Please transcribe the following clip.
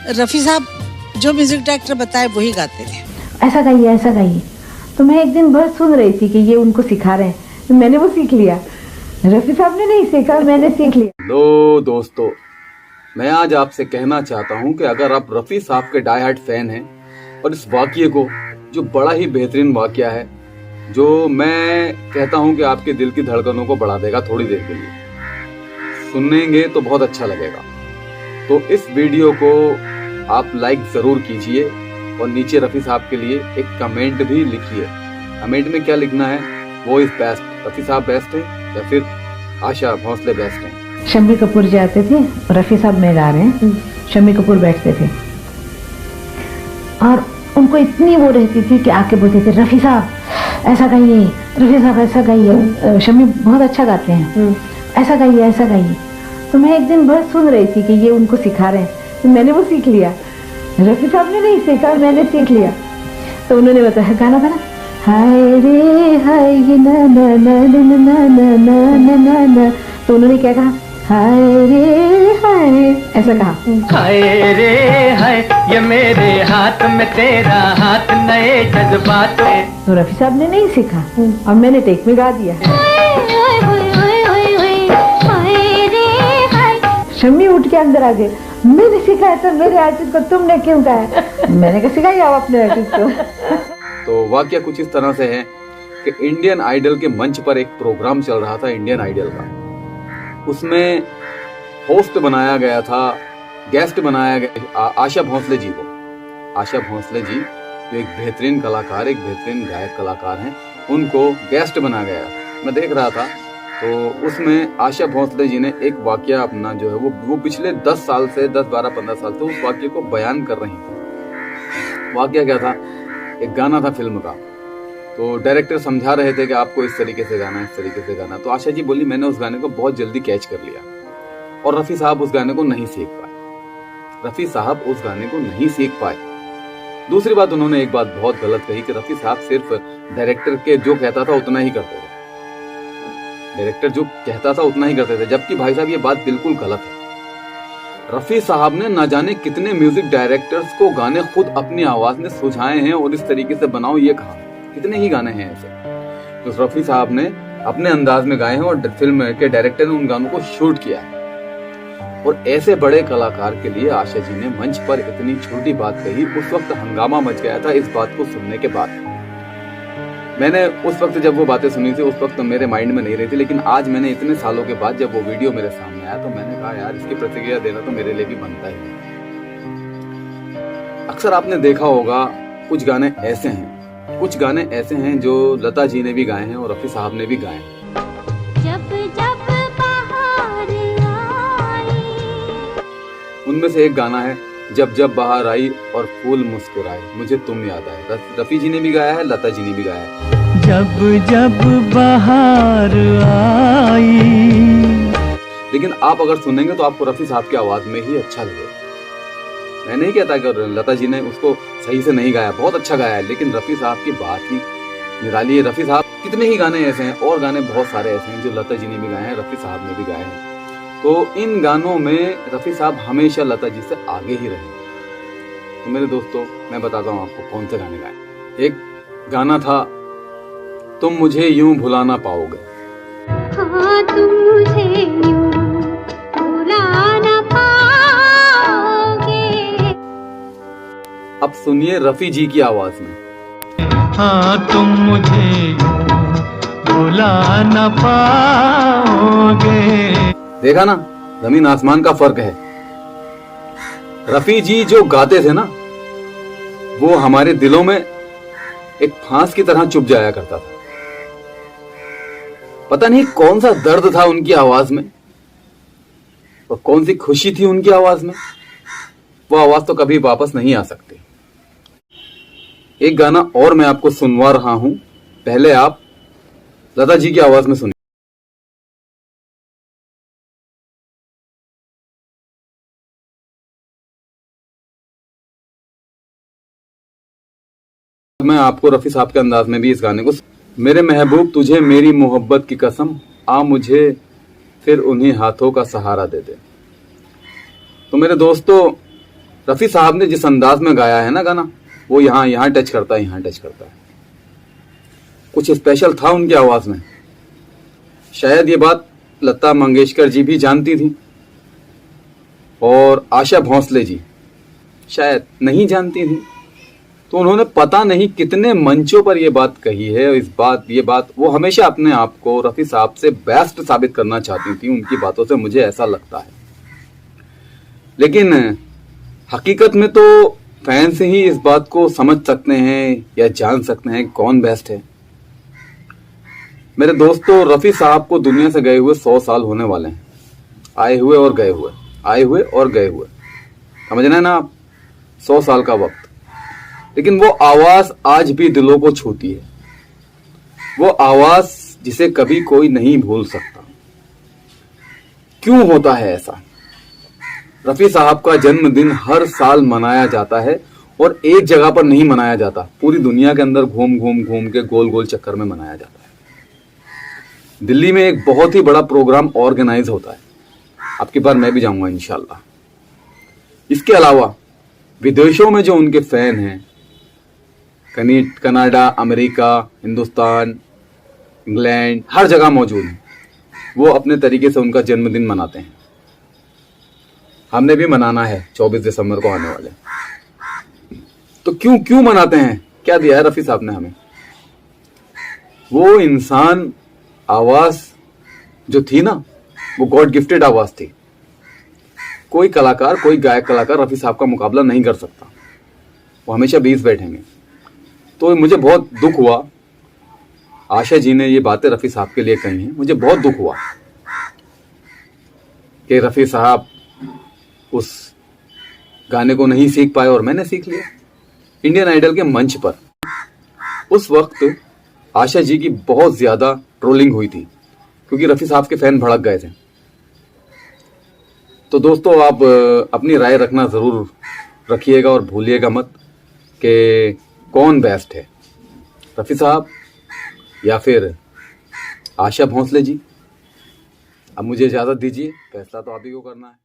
रफ़ी साहब जो music director बताए वही गाते थे। ऐसा गाइए, ऐसा गाइए। तो मैं एक दिन बहुत सुन रही थी कि ये उनको सिखा रहे हैं, तो मैंने वो सीख लिया। रफ़ी साहब ने नहीं सीखा, मैंने सीख लिया। लो दोस्तों, मैं आज आपसे कहना चाहता हूं कि अगर आप रफ़ी साहब के डाई हार्ट फैन हैं और इस वाक़ये को, जो बड़ा ही बेहतरीन वाक़या है, जो मैं कहता हूं कि आपके दिल की धड़कनों को बढ़ा देगा थोड़ी देर के लिए, सुनेंगे तो बहुत अच्छा लगेगा। तो इस वीडियो को आप लाइक ज़रूर कीजिए और नीचे रफ़ी साहब के लिए एक कमेंट भी लिखिए। कमेंट में क्या लिखना है, वो इज़ बेस्ट, रफ़ी साहब बेस्ट है या फिर आशा भोसले बेस्ट हैं। शम्मी कपूर जाते थे, रफ़ी साहब में गा रहे हैं, शम्मी कपूर बैठते थे और उनको इतनी वो रहती थी कि आके बोलते थे रफ़ी साहब ऐसा गाइए, रफ़ी साहब ऐसा गाइए। शम्मी बहुत अच्छा गाते हैं, ऐसा गाइए, ऐसा गाइए। तो मैं एक दिन बहुत सुन रही थी कि ये उनको सिखा रहे हैं, तो मैंने वो सीख लिया। रफ़ी साहब ने नहीं सीखा, मैंने सीख लिया। तो उन्होंने बताया गाना बना, हाय रे हाय ये ना ना ना ना ना ना ना ना ना ना। तो उन्होंने क्या कहा, हाय रे हाय, ऐसा कहा, हाय रे हाय ये मेरे हाथ में तेरा हाथ, नए जज्बात। तो रफ़ी साहब ने नहीं सीखा और मैंने टेक में गा दिया। शम्मी उठ के अंदर आ गए, मैंने सिखाया था मेरे आर्टिस्ट को, तुमने क्यों गाया? मैंने कहा सिखाया आप अपने आर्टिस्ट को। तो वाकया कुछ इस तरह से है कि इंडियन आइडल के मंच पर एक प्रोग्राम चल रहा था, इंडियन आइडल का। उसमें होस्ट बनाया गया था, गेस्ट बनाया गया आशा भोसले जी को। आशा भोसले जी जो एक बेहतरीन कलाकार, एक बेहतरीन गायक कलाकार हैं, उनको गेस्ट बनाया गया। मैं देख रहा था तो उसमें आशा भोसले जी ने एक वाकया अपना जो है वो पिछले 10 साल से 10, 12, 15 साल से उस वाकये को बयान कर रही थी। वाकया क्या था, एक गाना था फिल्म का, तो डायरेक्टर समझा रहे थे कि आपको इस तरीके से गाना, इस तरीके से गाना। तो आशा जी बोली मैंने उस गाने को बहुत जल्दी कैच कर लिया और रफ़ी साहब उस गाने को नहीं सीख पाए। रफ़ी साहब उस गाने को नहीं सीख पाए। दूसरी बात, उन्होंने एक बात बहुत गलत कही कि रफ़ी साहब सिर्फ डायरेक्टर के जो कहता था उतना ही करते थे। डायरेक्टर जो कहता था उतना ही करते थे, जबकि भाई साहब ये बात बिल्कुल गलत है। रफ़ी साहब ने ना जाने कितने म्यूजिक डायरेक्टर्स को गाने खुद अपनी आवाज में सुझाए हैं और इस तरीके से बनाओ ये कहा। कितने ही गाने हैं ऐसे तो रफ़ी साहब ने अपने अंदाज में गाए हैं और फिल्म के डायरेक्टर ने उन गानों को शूट किया है। और ऐसे बड़े कलाकार के लिए आशा जी ने मंच पर इतनी छोटी बात कही। उस वक्त हंगामा मच गया था इस बात को सुनने के बाद। मैंने उस वक्त जब वो बातें सुनी थी, उस वक्त तो मेरे माइंड में नहीं रही थी, लेकिन आज मैंने इतने सालों के बाद जब वो वीडियो मेरे सामने आया तो मैंने कहा यार इसकी प्रतिक्रिया देना तो मेरे लिए भी बनता है। अक्सर आपने देखा होगा कुछ गाने ऐसे हैं जो लता जी ने भी गाए हैं और रफ़ी साहब ने भी गाए हैं। जब जब बहार आई, उनमें से एक गाना है जब जब बहार आई और फूल मुस्कुराए मुझे तुम याद आए। रफ़ी जी ने भी गाया है, लता जी ने भी गाया है। जब जब बहार आई। लेकिन आप अगर सुनेंगे तो आपको रफ़ी साहब की आवाज में ही अच्छा लगेगा। मैं नहीं कहता कि लता जी ने उसको सही से नहीं गाया, बहुत अच्छा गाया है, लेकिन रफ़ी साहब की बात ही निराली है। रफ़ी साहब कितने ही गाने ऐसे हैं और गाने बहुत सारे ऐसे हैं जो लता जी ने भी गाए हैं, रफ़ी साहब ने भी गाए हैं। तो इन गानों में रफ़ी साहब हमेशा लता जी से आगे ही रहे। तो मेरे दोस्तों, मैं बताता हूँ आपको कौन से गाने गाए। एक गाना था तुम मुझे यूं भुला ना पाओगे। हाँ तुम मुझे यूं भुला ना पाओगे। अब सुनिए रफ़ी जी की आवाज में। हाँ तुम मुझे यूं भुला ना पाओगे। देखा ना, जमीन आसमान का फर्क है। रफ़ी जी जो गाते थे ना, वो हमारे दिलों में एक फांस की तरह चुभ जाया करता था। पता नहीं कौन सा दर्द था उनकी आवाज में और कौन सी खुशी थी उनकी आवाज में। वो आवाज तो कभी वापस नहीं आ सकती। एक गाना और मैं आपको सुनवा रहा हूं, पहले आप लता जी की आवाज में सुनिए। मैं आपको रफ़ी साहब के अंदाज में भी इस गाने को। मेरे महबूब तुझे मेरी मोहब्बत की कसम, आ मुझे फिर उन्हीं हाथों का सहारा दे दे। तो मेरे दोस्तों, रफी साहब ने जिस अंदाज में गाया है ना गाना, वो यहाँ टच करता है, यहाँ टच करता है। कुछ स्पेशल था उनकी आवाज में। शायद ये बात लता मंगेशकर जी भी जानती थी और आशा भोंसले जी शायद नहीं जानती थी। तो उन्होंने पता नहीं कितने मंचों पर ये बात कही है। ये बात वो हमेशा अपने आप को रफी साहब से बेस्ट साबित करना चाहती थी, उनकी बातों से मुझे ऐसा लगता है। लेकिन हकीकत में तो फैंस ही इस बात को समझ सकते हैं या जान सकते हैं कौन बेस्ट है। मेरे दोस्तों, रफी साहब को दुनिया से गए हुए 100 साल होने वाले हैं। आए हुए और गए हुए, आए हुए और गए हुए, समझना है ना आप, 100 साल का वक्त। लेकिन वो आवाज आज भी दिलों को छूती है, वो आवाज जिसे कभी कोई नहीं भूल सकता। क्यों होता है ऐसा? रफी साहब का जन्मदिन हर साल मनाया जाता है और एक जगह पर नहीं मनाया जाता, पूरी दुनिया के अंदर घूम घूम के गोल गोल चक्कर में मनाया जाता है। दिल्ली में एक बहुत ही बड़ा प्रोग्राम ऑर्गेनाइज होता है, आपकी बार मैं भी जाऊंगा इंशाल्लाह। इसके अलावा विदेशों में जो उनके फैन हैं, कनाडा, अमेरिका, हिंदुस्तान, इंग्लैंड, हर जगह मौजूद हैं, वो अपने तरीके से उनका जन्मदिन मनाते हैं। हमने भी मनाना है 24 दिसंबर को आने वाले। तो क्यों मनाते हैं? क्या दिया है रफी साहब ने हमें? वो इंसान आवाज जो थी ना, वो गॉड गिफ्टेड आवाज थी। कोई कलाकार, कोई गायक कलाकार रफी साहब का मुकाबला नहीं कर सकता, वो हमेशा 20 बैठेंगे। तो मुझे बहुत दुख हुआ, आशा जी ने ये बातें रफी साहब के लिए कही हैं, मुझे बहुत दुख हुआ कि रफी साहब उस गाने को नहीं सीख पाए और मैंने सीख लिया इंडियन आइडल के मंच पर। उस वक्त आशा जी की बहुत ज्यादा ट्रोलिंग हुई थी क्योंकि रफी साहब के फैन भड़क गए थे। तो दोस्तों, आप अपनी राय रखना जरूर रखिएगा और भूलिएगा मत कि कौन बेस्ट है, रफी साहब या फिर आशा भोंसले जी। अब मुझे इजाजत दीजिए, फैसला तो आप ही को करना है।